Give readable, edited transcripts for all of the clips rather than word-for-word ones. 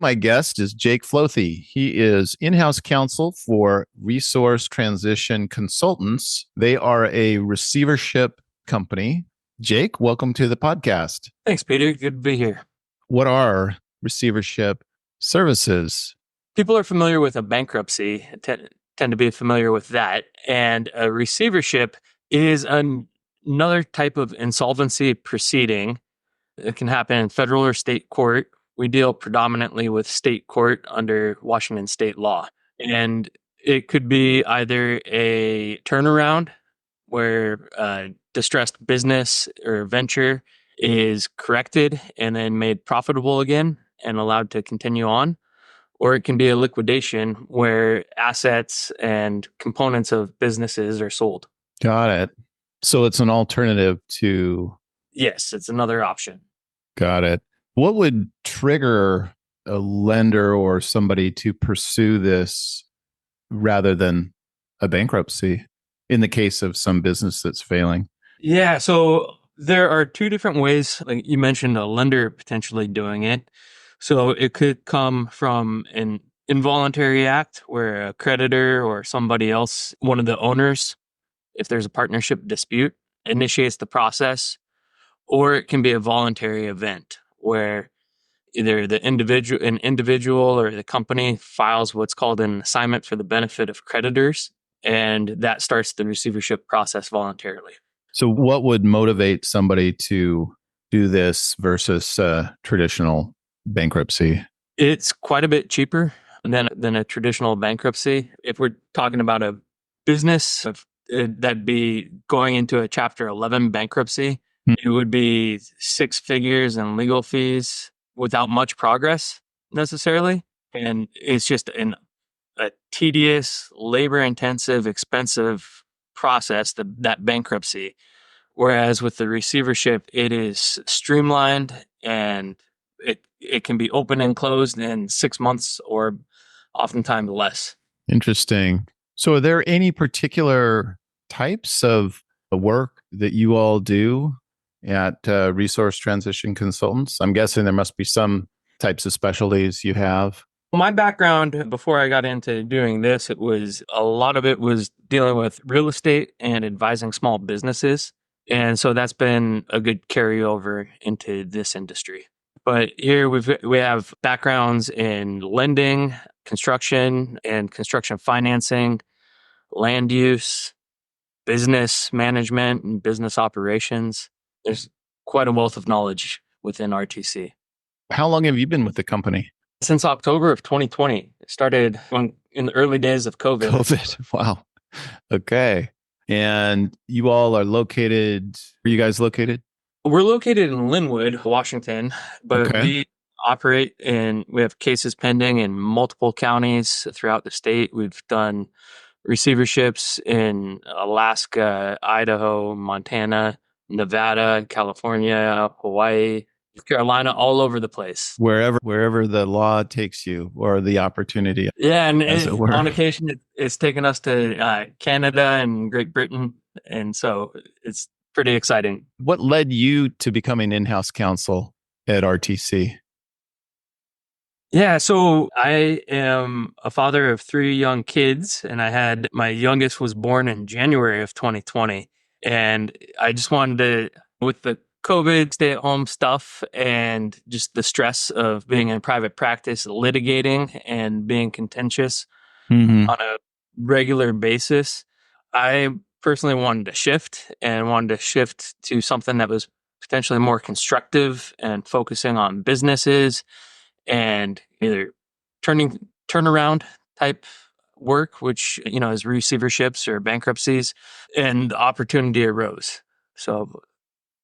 My guest is Jake Flothe. He is in-house counsel for Resource Transition Consultants. They are a receivership company. Jake, welcome to the podcast. Thanks, Peter. Good to be here. What are receivership services? People are familiar with a bankruptcy, tend to be familiar with that. And a receivership is another type of insolvency proceeding. It can happen in federal or state court. We deal predominantly with state court under Washington state law. And it could be either a turnaround where a distressed business or venture is corrected and then made profitable again and allowed to continue on. Or it can be a liquidation where assets and components of businesses are sold. Got it. So it's an alternative to... Yes, it's another option. Got it. What would trigger a lender or somebody to pursue this rather than a bankruptcy in the case of some business that's failing? Yeah, so there are two different ways. Like you mentioned, a lender potentially doing it. So it could come from an involuntary act where a creditor or somebody else, one of the owners, if there's a partnership dispute, initiates the process. Or it can be a voluntary event where either an individual or the company files what's called an assignment for the benefit of creditors, and that starts the receivership process voluntarily. So what would motivate somebody to do this versus traditional bankruptcy? It's quite a bit cheaper than a traditional bankruptcy. If we're talking about a business, that'd be going into a Chapter 11 bankruptcy. It would be 6 figures in legal fees without much progress necessarily. And it's just a tedious, labor-intensive, expensive process, that bankruptcy. Whereas with the receivership, it is streamlined and it can be open and closed in 6 months or oftentimes less. Interesting. So are there any particular types of work that you all do at Resource Transition Consultants? I'm guessing there must be some types of specialties you have. My background before I got into doing this, a lot of it was dealing with real estate and advising small businesses. And so that's been a good carryover into this industry. But here we have backgrounds in lending, construction and construction financing, land use, business management and business operations. There's quite a wealth of knowledge within RTC. How long have you been with the company? Since October of 2020. It started in the early days of COVID. Wow. Okay. And you all are located, where are you guys located? We're located in Linwood, Washington, but we have cases pending in multiple counties throughout the state. We've done receiverships in Alaska, Idaho, Montana, Nevada, California, Hawaii, Carolina, all over the place. Wherever the law takes you or the opportunity. Yeah, and on occasion, it's taken us to Canada and Great Britain. And so it's pretty exciting. What led you to becoming in-house counsel at RTC? Yeah, so I am a father of 3 young kids, and my youngest was born in January of 2020. And I just wanted to, with the COVID stay-at-home stuff and just the stress of being in private practice, litigating and being contentious on a regular basis, I personally wanted to shift to something that was potentially more constructive and focusing on businesses and either turnaround type work, which, is receiverships or bankruptcies, and the opportunity arose. So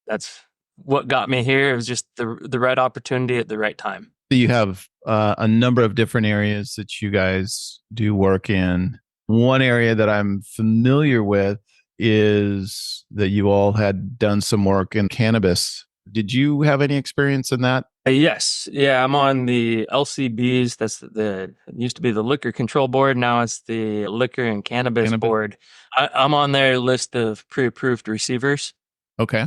that's what got me here. It was just the right opportunity at the right time. You have a number of different areas that you guys do work in. One area that I'm familiar with is that you all had done some work in cannabis. Did you have any experience in that? Yes. Yeah, I'm on the LCBs. It used to be the Liquor Control Board. Now it's the Liquor and Cannabis Board. I'm on their list of pre-approved receivers. Okay.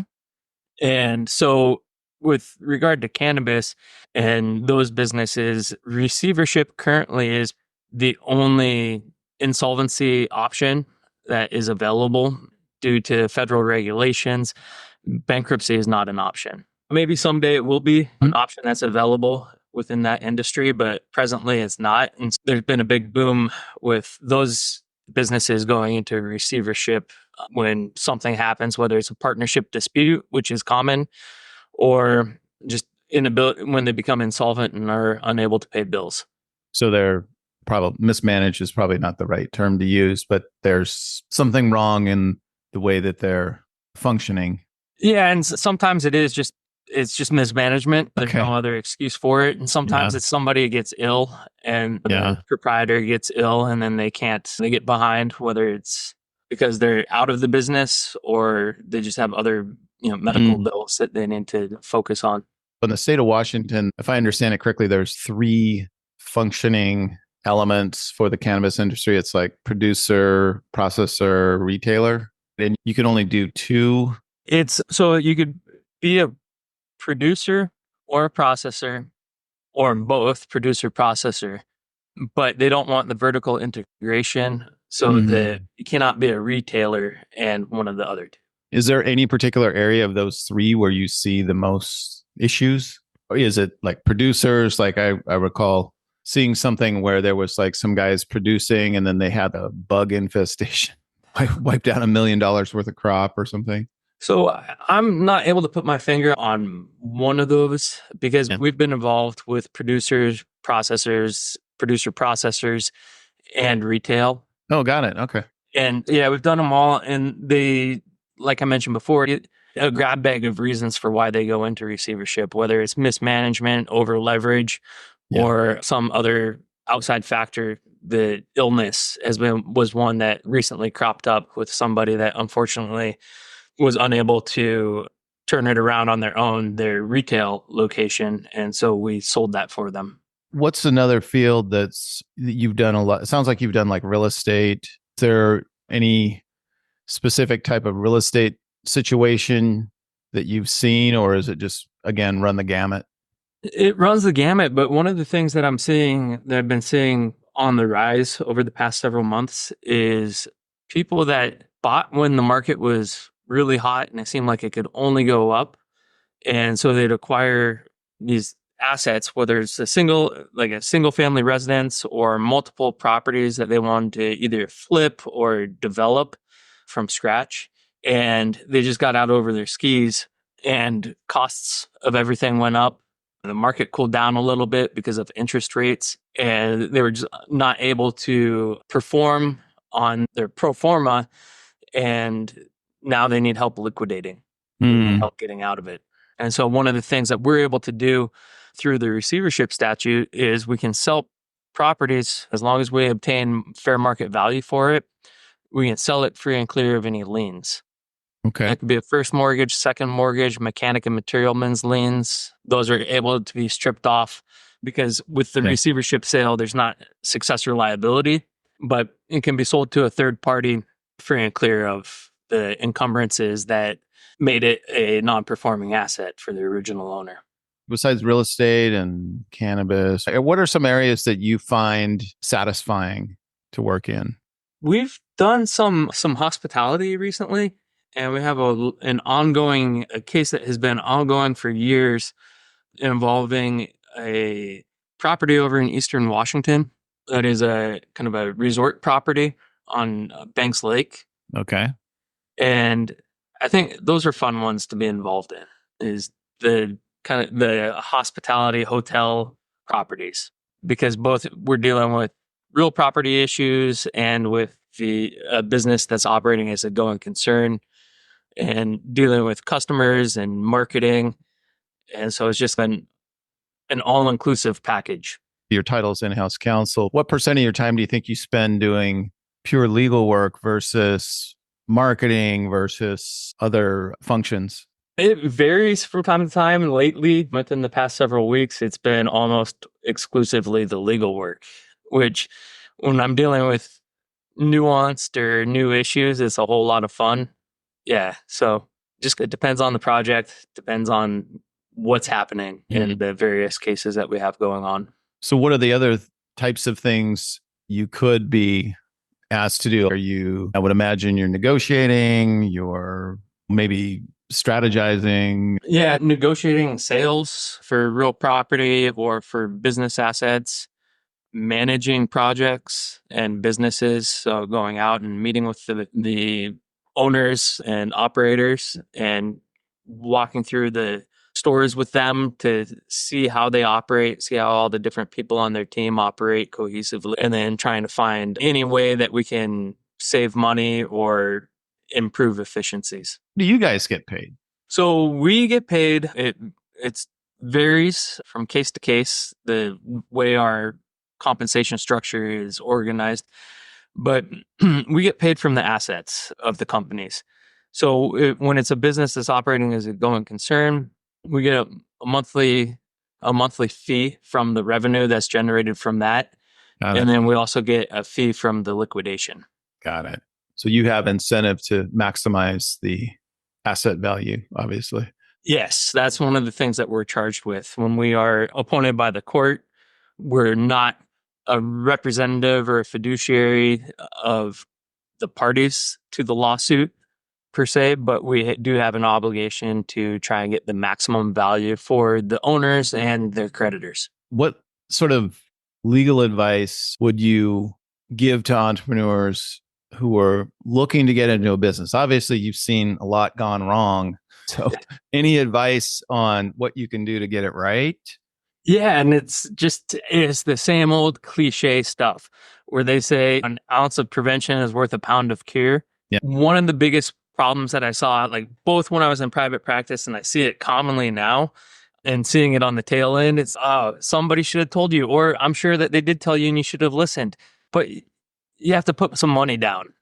And so with regard to cannabis and those businesses, receivership currently is the only insolvency option that is available due to federal regulations. Bankruptcy is not an option. Maybe someday it will be an option that's available within that industry, but presently it's not. And there's been a big boom with those businesses going into receivership when something happens, whether it's a partnership dispute, which is common, or just inability when they become insolvent and are unable to pay bills. So they're probably mismanaged is probably not the right term to use, but there's something wrong in the way that they're functioning. Yeah, and sometimes it's just mismanagement. There's Okay. no other excuse for it. And sometimes it's somebody gets ill and the proprietor gets ill and then they get behind, whether it's because they're out of the business or they just have other, medical bills that they need to focus on. In the state of Washington, if I understand it correctly, there's 3 functioning elements for the cannabis industry. It's like producer, processor, retailer. And you can only do 2. So you could be a producer or a processor or both producer processor, but they don't want the vertical integration so that you cannot be a retailer and one of the other 2. Is there any particular area of those 3 where you see the most issues? Or is it like producers? Like I recall seeing something where there was like some guys producing and then they had a bug infestation, wiped out $1 million worth of crop or something. So I'm not able to put my finger on one of those because we've been involved with producers, processors, producer processors, and retail. Oh, got it. Okay. And yeah, we've done them all. And they, like I mentioned before, a grab bag of reasons for why they go into receivership, whether it's mismanagement, over leverage, or some other outside factor. The illness was one that recently cropped up with somebody that unfortunately was unable to turn it around on their own, their retail location. And so we sold that for them. What's another field that you've done a lot? It sounds like you've done like real estate. Is there any specific type of real estate situation that you've seen, or is it just, again, run the gamut? It runs the gamut, but one of the things that I've been seeing on the rise over the past several months is people that bought when the market was really hot and it seemed like it could only go up. And so they'd acquire these assets, whether it's a single family residence or multiple properties that they wanted to either flip or develop from scratch. And they just got out over their skis and costs of everything went up. The market cooled down a little bit because of interest rates, and they were just not able to perform on their pro forma. And now they need help liquidating, help getting out of it. And so one of the things that we're able to do through the receivership statute is we can sell properties as long as we obtain fair market value for it. We can sell it free and clear of any liens. Okay. That could be a first mortgage, second mortgage, mechanic and materialman's liens. Those are able to be stripped off because with the receivership sale, there's not successor liability, but it can be sold to a third party free and clear of the encumbrances that made it a non-performing asset for the original owner. Besides real estate and cannabis, what are some areas that you find satisfying to work in? We've done some hospitality recently, and we have a case that has been ongoing for years involving a property over in Eastern Washington that is a kind of a resort property on Banks Lake. Okay. And I think those are fun ones to be involved in, is the kind of the hospitality hotel properties, because both we're dealing with real property issues and with the business that's operating as a going concern and dealing with customers and marketing. And so it's just been an all-inclusive package. Your title is in-house counsel. What % of your time do you think you spend doing pure legal work versus marketing versus other functions? It varies from time to time. Lately, within the past several weeks, it's been almost exclusively the legal work, which when I'm dealing with nuanced or new issues, it's a whole lot of fun. Yeah. So just it depends on the project, depends on what's happening in the various cases that we have going on. So what are the other types of things you could be asked to do? I would imagine you're negotiating, you're maybe strategizing. Yeah, negotiating sales for real property or for business assets, managing projects and businesses. So going out and meeting with the owners and operators and walking through the stores with them to see how they operate, see how all the different people on their team operate cohesively, and then trying to find any way that we can save money or improve efficiencies. Do you guys get paid? So we get paid. It varies from case to case, the way our compensation structure is organized, but we get paid from the assets of the companies. So when it's a business that's operating as a going concern, we get a monthly fee from the revenue that's generated from that. And then we also get a fee from the liquidation. Got it. So you have incentive to maximize the asset value, obviously. Yes, that's one of the things that we're charged with. When we are appointed by the court, we're not a representative or a fiduciary of the parties to the lawsuit per se, but we do have an obligation to try and get the maximum value for the owners and their creditors. What sort of legal advice would you give to entrepreneurs who are looking to get into a business? Obviously, you've seen a lot gone wrong. So any advice on what you can do to get it right? Yeah, and it's the same old cliche stuff where they say an ounce of prevention is worth a pound of cure. Yeah. One of the biggest problems that I saw, like both when I was in private practice and I see it commonly now and seeing it on the tail end, it's, somebody should have told you, or I'm sure that they did tell you and you should have listened. But you have to put some money down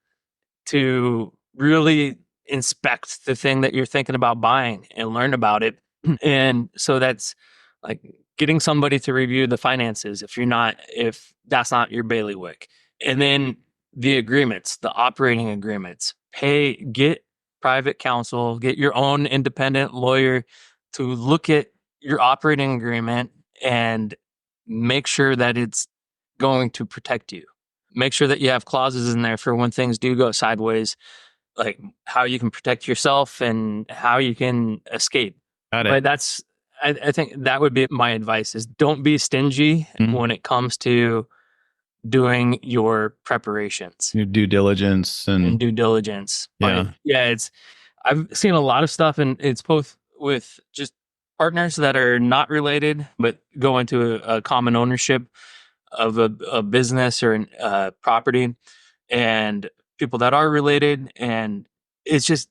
to really inspect the thing that you're thinking about buying and learn about it. And so that's like getting somebody to review the finances if that's not your bailiwick. And then the agreements, the operating agreements, get private counsel, get your own independent lawyer to look at your operating agreement and make sure that it's going to protect you. Make sure that you have clauses in there for when things do go sideways, like how you can protect yourself and how you can escape. Got it. But I think that would be my advice is don't be stingy when it comes to doing your preparations. Your due diligence and due diligence. Yeah. But yeah, I've seen a lot of stuff, and it's both with just partners that are not related, but go into a common ownership of a business or a property, and people that are related. And it's just,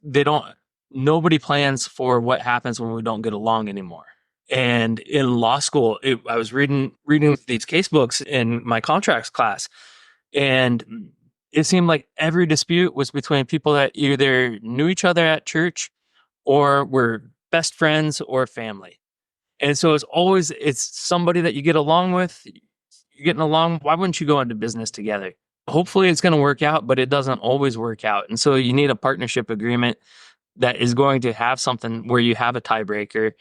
nobody plans for what happens when we don't get along anymore. And in law school, I was reading these case books in my contracts class, and it seemed like every dispute was between people that either knew each other at church or were best friends or family. And so it's somebody that you get along with. You're getting along. Why wouldn't you go into business together? Hopefully it's going to work out, but it doesn't always work out. And so you need a partnership agreement that is going to have something where you have a tiebreaker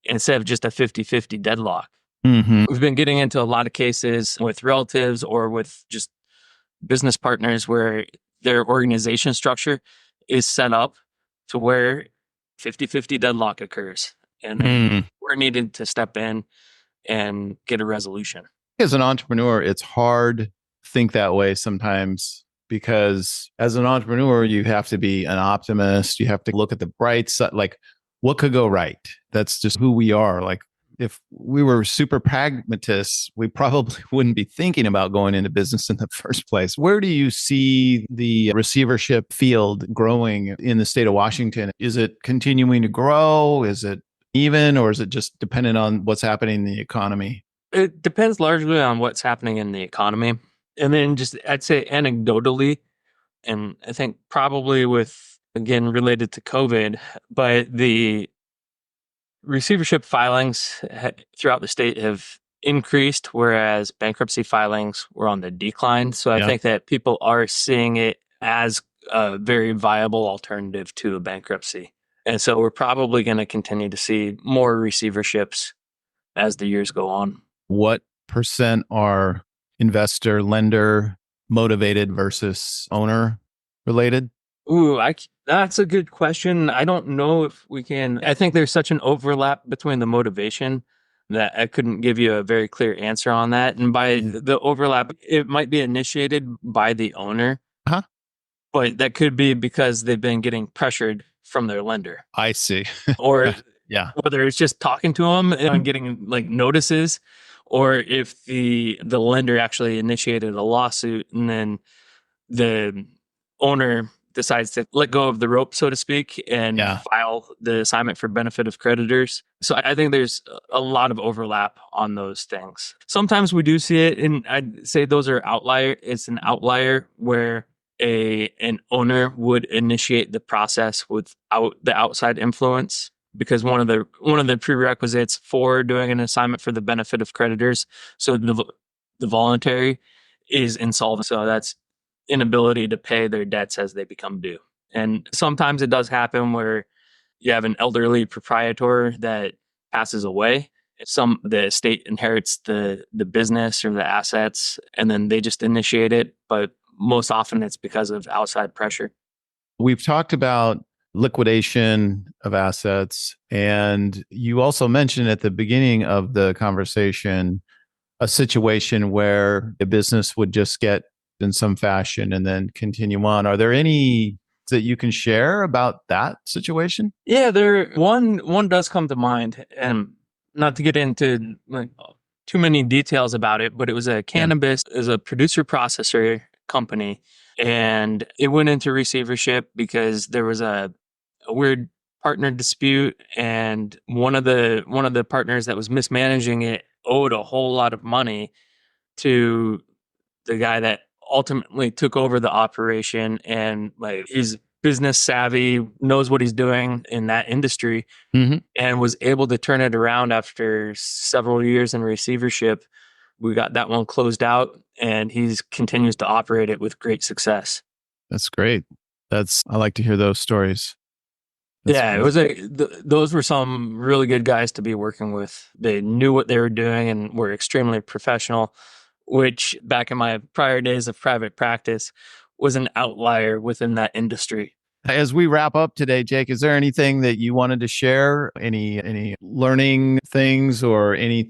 instead of just a 50-50 deadlock. Mm-hmm. We've been getting into a lot of cases with relatives or with just business partners where their organization structure is set up to where 50-50 deadlock occurs. And we're needed to step in and get a resolution. As an entrepreneur, it's hard to think that way sometimes because as an entrepreneur, you have to be an optimist. You have to look at the bright side, like what could go right? That's just who we are. Like if we were super pragmatists, we probably wouldn't be thinking about going into business in the first place. Where do you see the receivership field growing in the state of Washington? Is it continuing to grow? Is it even, or is it just dependent on what's happening in the economy? It depends largely on what's happening in the economy. And then just, I'd say anecdotally, and I think probably with, again, related to COVID, but the receivership filings throughout the state have increased, whereas bankruptcy filings were on the decline. So I think that people are seeing it as a very viable alternative to a bankruptcy. And so we're probably going to continue to see more receiverships as the years go on. What percent are investor, lender motivated versus owner related? Ooh, that's a good question. I don't know if we can. I think there's such an overlap between the motivation that I couldn't give you a very clear answer on that. And by the overlap, it might be initiated by the owner, Huh? but that could be because they've been getting pressured from their lender, I see. or Yeah. whether it's just talking to them and getting like notices, or if the lender actually initiated a lawsuit and then the owner decides to let go of the rope, so to speak, and file the assignment for benefit of creditors. So I think there's a lot of overlap on those things. Sometimes we do see it, and I'd say those are outlier. It's an outlier where an owner would initiate the process without the outside influence, because one of the prerequisites for doing an assignment for the benefit of creditors, so the voluntary, is insolvent. So that's inability to pay their debts as they become due. And sometimes it does happen where you have an elderly proprietor that passes away. The estate inherits the business or the assets, and then they just initiate it. But most often it's because of outside pressure. We've talked about liquidation of assets, and you also mentioned at the beginning of the conversation a situation where a business would just get in some fashion and then continue on. Are there any that you can share about that situation? Yeah, one does come to mind, and not to get into like too many details about it, but it was a cannabis is a producer processor company, and it went into receivership because there was a weird partner dispute, and one of the partners that was mismanaging it owed a whole lot of money to the guy that ultimately took over the operation, and like he's business savvy, knows what he's doing in that industry, and was able to turn it around after several years in receivership. We got that one closed out, and he continues to operate it with great success. That's great. I like to hear those stories. It was those were some really good guys to be working with. They knew what they were doing and were extremely professional, which back in my prior days of private practice was an outlier within that industry. As we wrap up today, Jake, is there anything that you wanted to share? Any learning things or any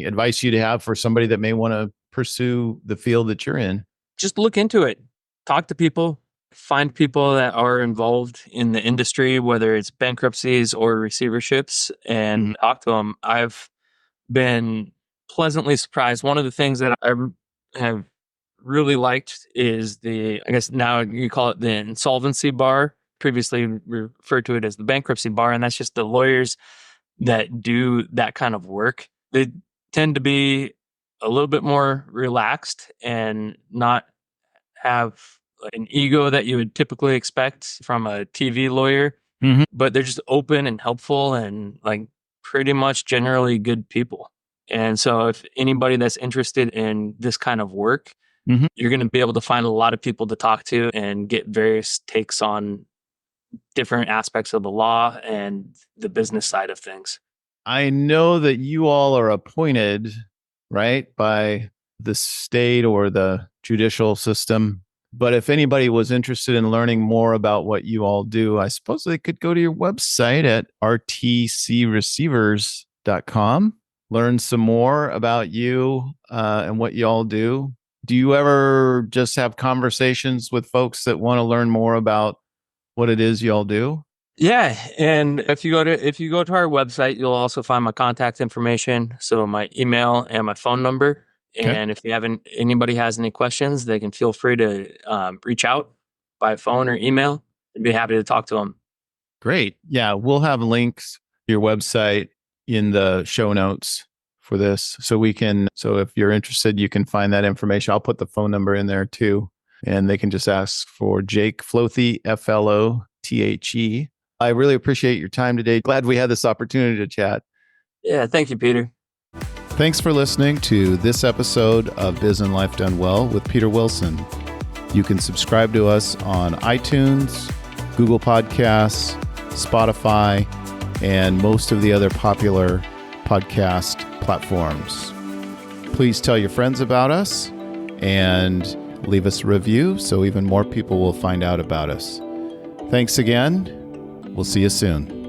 advice you'd have for somebody that may want to pursue the field that you're in? Just look into it. Talk to people. Find people that are involved in the industry, whether it's bankruptcies or receiverships, and talk to them. I've been pleasantly surprised. One of the things that I have really liked is I guess now you call it the insolvency bar. Previously referred to it as the bankruptcy bar, and that's just the lawyers that do that kind of work. They tend to be a little bit more relaxed and not have an ego that you would typically expect from a TV lawyer, but they're just open and helpful and like pretty much generally good people. And so if anybody that's interested in this kind of work, you're going to be able to find a lot of people to talk to and get various takes on different aspects of the law and the business side of things. I know that you all are appointed, right, by the state or the judicial system. But if anybody was interested in learning more about what you all do, I suppose they could go to your website at rtcreceivers.com, learn some more about you and what you all do. Do you ever just have conversations with folks that want to learn more about what it is you all do? Yeah, and if you go to our website, you'll also find my contact information, so my email and my phone number. And if anybody has any questions, they can feel free to reach out by phone or email. I'd be happy to talk to them. Great. Yeah, we'll have links to your website in the show notes for this. So if you're interested, you can find that information. I'll put the phone number in there too. And they can just ask for Jake Flothe, Flothe. I really appreciate your time today. Glad we had this opportunity to chat. Yeah, thank you, Peter. Thanks for listening to this episode of Biz and Life Done Well with Peter Wilson. You can subscribe to us on iTunes, Google Podcasts, Spotify, and most of the other popular podcast platforms. Please tell your friends about us and leave us a review so even more people will find out about us. Thanks again. We'll see you soon.